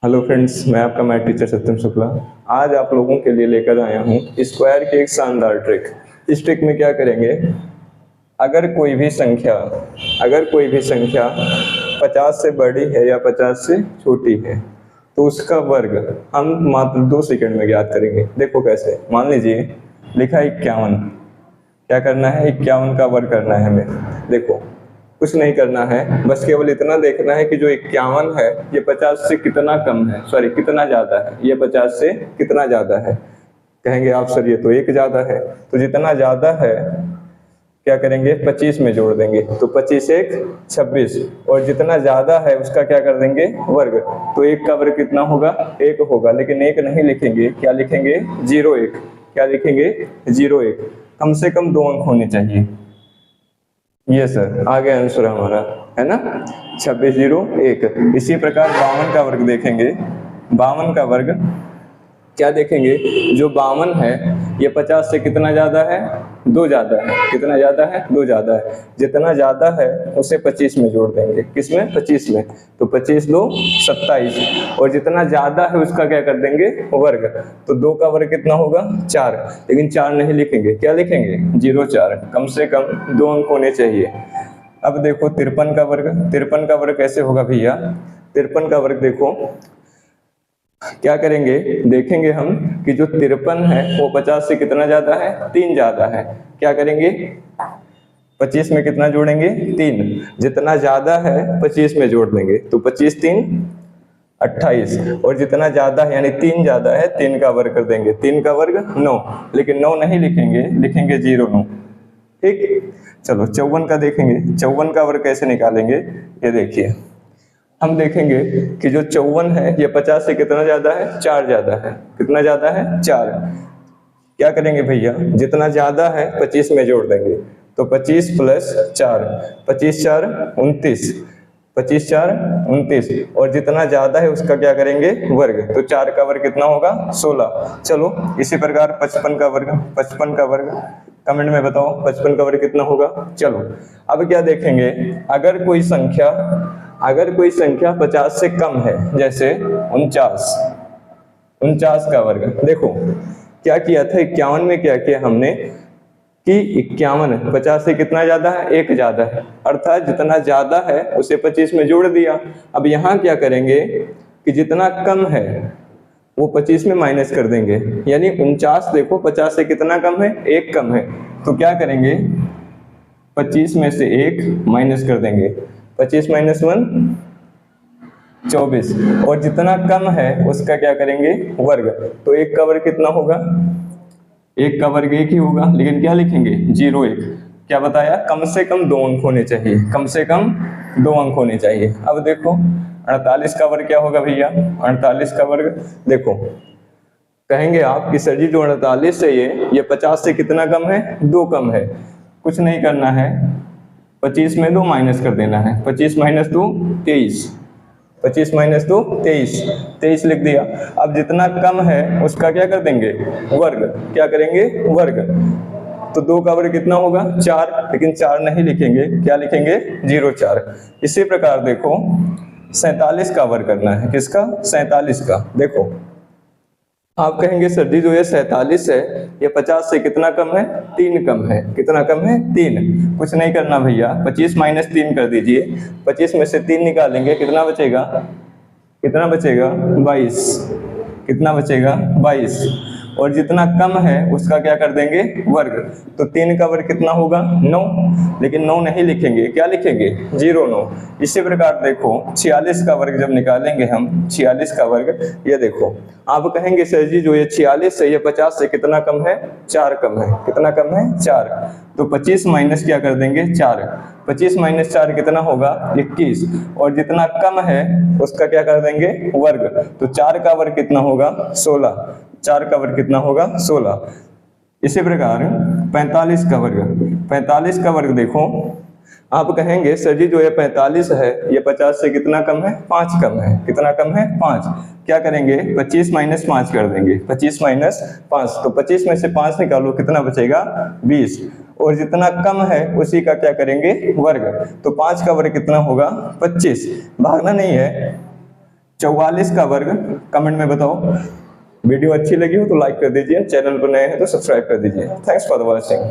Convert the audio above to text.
Hello friends, मैं आपका math teacher सत्यम शुक्ला। आज आप लोगों के लिए लेकर आया हूँ स्क्वायर की एक शानदार ट्रिक। इस ट्रिक में क्या करेंगे, अगर कोई भी संख्या 50 से बड़ी है या 50 से छोटी है तो उसका वर्ग हम मात्र 2 सेकंड में ज्ञात करेंगे। देखो कैसे। मान लीजिए लिखा है 51। क्या करना है, 51 का वर्ग करना है हमें। देखो कुछ नहीं करना है, बस केवल इतना देखना है कि जो 51 है ये 50 से कितना कम है, सॉरी कितना ज्यादा है। ये 50 से कितना ज्यादा है। कहेंगे आप सर ये तो 1 ज्यादा है, तो जितना ज्यादा है क्या करेंगे 25 में जोड़ देंगे, तो 25 एक 26, और जितना ज्यादा है उसका क्या कर देंगे वर्ग। तो 1 का वर्ग कितना होगा, 1 होगा। लेकिन 1 नहीं लिखेंगे, क्या लिखेंगे 01। क्या लिखेंगे 01। कम से कम 2 अंक होने चाहिए। ये सर आ गया आंसर हमारा, है ना 2601। इसी प्रकार 52 का वर्ग देखेंगे। 52 का वर्ग क्या देखेंगे, जो 52 है ये 50 से कितना ज्यादा है, 2 ज्यादा है। कितना ज्यादा है, 2 ज्यादा है। जितना ज्यादा है उसे 25 में जोड़ देंगे। किसमें, 25 में। तो 25 2 27, और जितना ज्यादा है उसका क्या कर देंगे वर्ग। तो 2 का वर्ग कितना होगा 4। लेकिन 4 नहीं लिखेंगे, क्या लिखेंगे 04। कम से कम 2 अंक होने चाहिए। अब देखो 53 का वर्ग। 53 का वर्ग कैसे होगा भैया। 53 का वर्ग देखो क्या करेंगे, देखेंगे हम कि जो 53 है वो 50 से कितना ज्यादा है, 3 ज्यादा है। क्या करेंगे 25 में कितना जोड़ेंगे 3। जितना ज्यादा है 25 में जोड़ देंगे, तो 25 3 28, और जितना ज्यादा है यानी 3 ज्यादा है 3 का वर्ग कर देंगे। 3 का वर्ग 9, लेकिन 9 नहीं लिखेंगे, लिखेंगे 09। ठीक। चलो 54 का देखेंगे। 54 का वर्ग कैसे निकालेंगे, ये देखिए। हम देखेंगे कि जो 54 है ये 50 से कितना ज्यादा है, 4 ज्यादा है। कितना ज्यादा है 4। क्या करेंगे भैया, जितना ज्यादा है 25 में जोड़ देंगे, तो 25 प्लस 4, 25 4 29, 25 4 29, और जितना ज्यादा है उसका क्या करेंगे वर्ग। तो 4 का वर्ग कितना होगा 16। चलो इसी प्रकार 55 का वर्ग। 55 का वर्ग कमेंट में बताओ 55 का वर्ग कितना होगा। चलो अब क्या देखेंगे, अगर कोई संख्या 50 से कम है, जैसे 49 का वर्ग। देखो क्या किया था 51 में, क्या किया हमने कि 51 50 से कितना ज्यादा है, 1 ज्यादा है, अर्थात जितना ज्यादा है उसे 25 में जोड़ दिया। अब यहाँ क्या करेंगे कि जितना कम है वो 25 में माइनस कर देंगे, यानी 49 देखो 50 से कितना कम है, 1 कम है। तो क्या करेंगे 25 में से 1 माइनस कर देंगे, 25 माइनस 1 24, और जितना कम है उसका क्या करेंगे वर्ग। तो 1 का वर्ग कितना होगा, 1 का वर्ग 1 ही होगा, लेकिन क्या लिखेंगे 01। क्या बताया, कम से कम 2 अंक होने चाहिए। कम से कम 2 अंक होने चाहिए। अब देखो 48 का वर्ग क्या होगा भैया। 48 का वर्ग देखो, कहेंगे आप कि सर जी जो 48 है ये 50 से कितना कम है, 2 कम है। कुछ नहीं करना है, 25 में 2 माइनस कर देना है। 25 माइनस 2 23, 25 माइनस 2 23, 23 लिख दिया। अब जितना कम है उसका क्या कर देंगे वर्ग। क्या करेंगे वर्ग। तो 2 का वर्ग कितना होगा 4, लेकिन 4 नहीं लिखेंगे, क्या लिखेंगे 04। इसी प्रकार देखो 47 का वर्ग करना है। किसका, 47 का। देखो आप कहेंगे सर जी जो ये 47 है ये 50 से कितना कम है, 3 कम है। कितना कम है 3। कुछ नहीं करना भैया, 25 माइनस 3 कर दीजिए। 25 में से 3 निकालेंगे, कितना बचेगा, कितना बचेगा 22। कितना बचेगा 22, और जितना कम है उसका क्या कर देंगे वर्ग। तो 3 का वर्ग कितना होगा 9, लेकिन 9 नहीं लिखेंगे, क्या लिखेंगे 09। इसी प्रकार देखो 46 का वर्ग जब निकालेंगे हम, 46 का वर्ग, ये देखो आप कहेंगे सर जी जो ये 46 है ये 50 से कितना कम है, 4 कम है। कितना कम है 4। तो 25 माइनस क्या कर देंगे 4, 25 माइनस 4 कितना होगा 21, और जितना कम है उसका क्या कर देंगे वर्ग। तो 4 का वर्ग कितना होगा 16। 4 का वर्ग कितना होगा 16। इसी प्रकार 45 का वर्ग। 45 का वर्ग देखो, आप कहेंगे सर जी जो ये 45 है ये 50 से कितना कम है, 5 कम है। कितना कम है 5। क्या करेंगे 25 माइनस 5 कर देंगे, 25 माइनस 5, तो 25 में से 5 निकालो, कितना बचेगा 20, और जितना कम है उसी का क्या करेंगे वर्ग। तो 5 का वर्ग कितना होगा 25, भागना नहीं है, 44 का वर्ग कमेंट में बताओ। वीडियो अच्छी लगी हो तो लाइक कर दीजिए, चैनल पर नए हैं तो सब्सक्राइब कर दीजिए। Thanks for watching.